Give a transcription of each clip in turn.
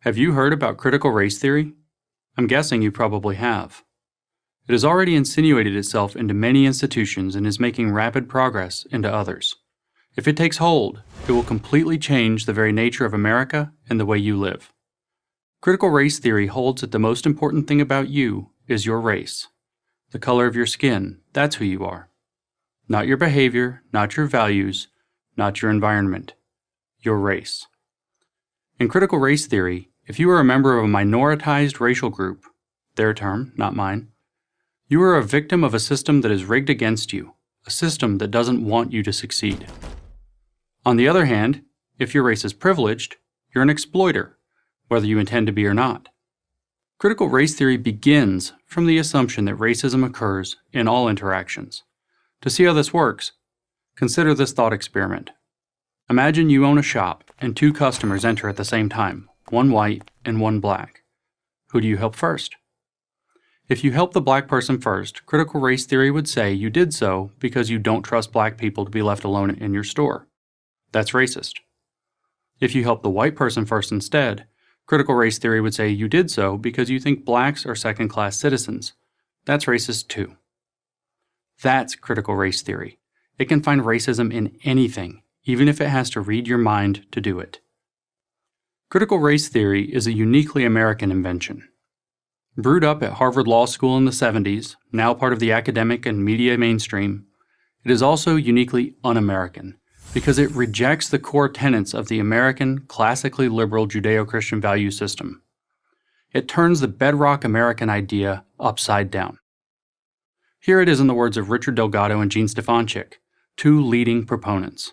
Have you heard about critical race theory? I'm guessing you probably have. It has already insinuated itself into many institutions and is making rapid progress into others. If it takes hold, it will completely change the very nature of America and the way you live. Critical race theory holds that the most important thing about you is your race. The color of your skin, that's who you are. Not your behavior, not your values, not your environment. Your race. In critical race theory, if you are a member of a minoritized racial group, their term, not mine, you are a victim of a system that is rigged against you, a system that doesn't want you to succeed. On the other hand, if your race is privileged, you're an exploiter, whether you intend to be or not. Critical race theory begins from the assumption that racism occurs in all interactions. To see how this works, consider this thought experiment. Imagine you own a shop and two customers enter at the same time, one white and one black. Who do you help first? If you help the black person first, critical race theory would say you did so because you don't trust black people to be left alone in your store. That's racist. If you help the white person first instead, critical race theory would say you did so because you think blacks are second-class citizens. That's racist too. That's critical race theory. It can find racism in anything, even if it has to read your mind to do it. Critical race theory is a uniquely American invention. Brewed up at Harvard Law School in the 70s, now part of the academic and media mainstream, it is also uniquely un-American because it rejects the core tenets of the American, classically liberal Judeo-Christian value system. It turns the bedrock American idea upside down. Here it is in the words of Richard Delgado and Gene Stefanchik, two leading proponents.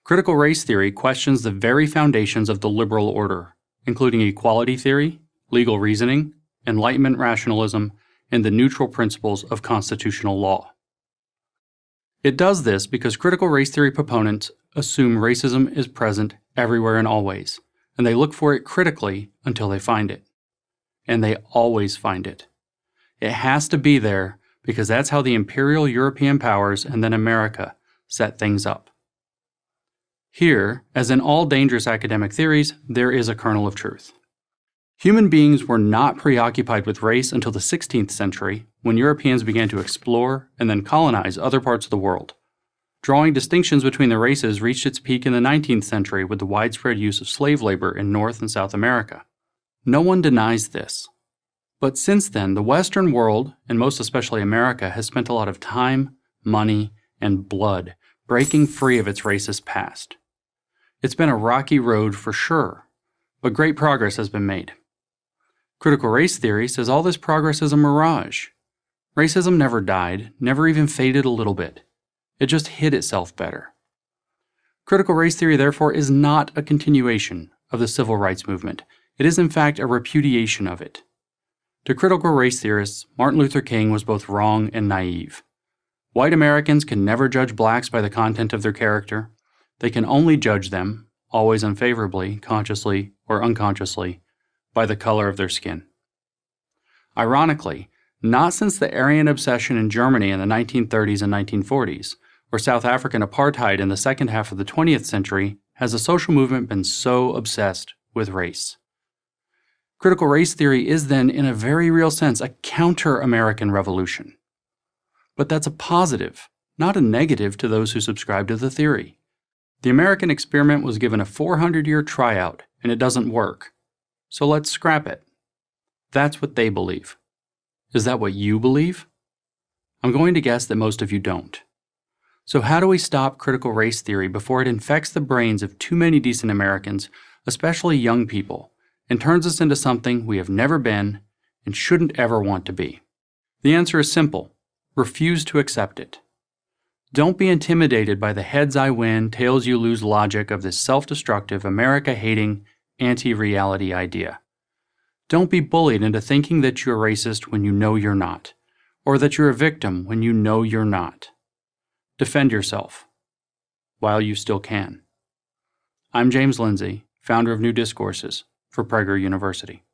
Critical race theory questions the very foundations of the liberal order, including equality theory, legal reasoning, Enlightenment rationalism, and the neutral principles of constitutional law. It does this because critical race theory proponents assume racism is present everywhere and always, and they look for it critically until they find it. And they always find it. It has to be there because that's how the imperial European powers and then America set things up. Here, as in all dangerous academic theories, there is a kernel of truth. Human beings were not preoccupied with race until the 16th century, when Europeans began to explore and then colonize other parts of the world. Drawing distinctions between the races reached its peak in the 19th century with the widespread use of slave labor in North and South America. No one denies this. But since then, the Western world, and most especially America, has spent a lot of time, money, and blood breaking free of its racist past. It's been a rocky road for sure, but great progress has been made. Critical race theory says all this progress is a mirage. Racism never died, never even faded a little bit. It just hid itself better. Critical race theory, therefore, is not a continuation of the civil rights movement. It is, in fact, a repudiation of it. To critical race theorists, Martin Luther King was both wrong and naive. White Americans can never judge blacks by the content of their character. They can only judge them, always unfavorably, consciously or unconsciously, by the color of their skin. Ironically, not since the Aryan obsession in Germany in the 1930s and 1940s, or South African apartheid in the second half of the 20th century, has the social movement been so obsessed with race. Critical race theory is then, in a very real sense, a counter-American revolution. But that's a positive, not a negative to those who subscribe to the theory. The American experiment was given a 400-year tryout, and it doesn't work. So let's scrap it. That's what they believe. Is that what you believe? I'm going to guess that most of you don't. So how do we stop critical race theory before it infects the brains of too many decent Americans, especially young people, and turns us into something we have never been and shouldn't ever want to be? The answer is simple. Refuse to accept it. Don't be intimidated by the heads I win, tails you lose logic of this self-destructive, America-hating, anti-reality idea. Don't be bullied into thinking that you're racist when you know you're not, or that you're a victim when you know you're not. Defend yourself, while you still can. I'm James Lindsay, founder of New Discourses for Prager University.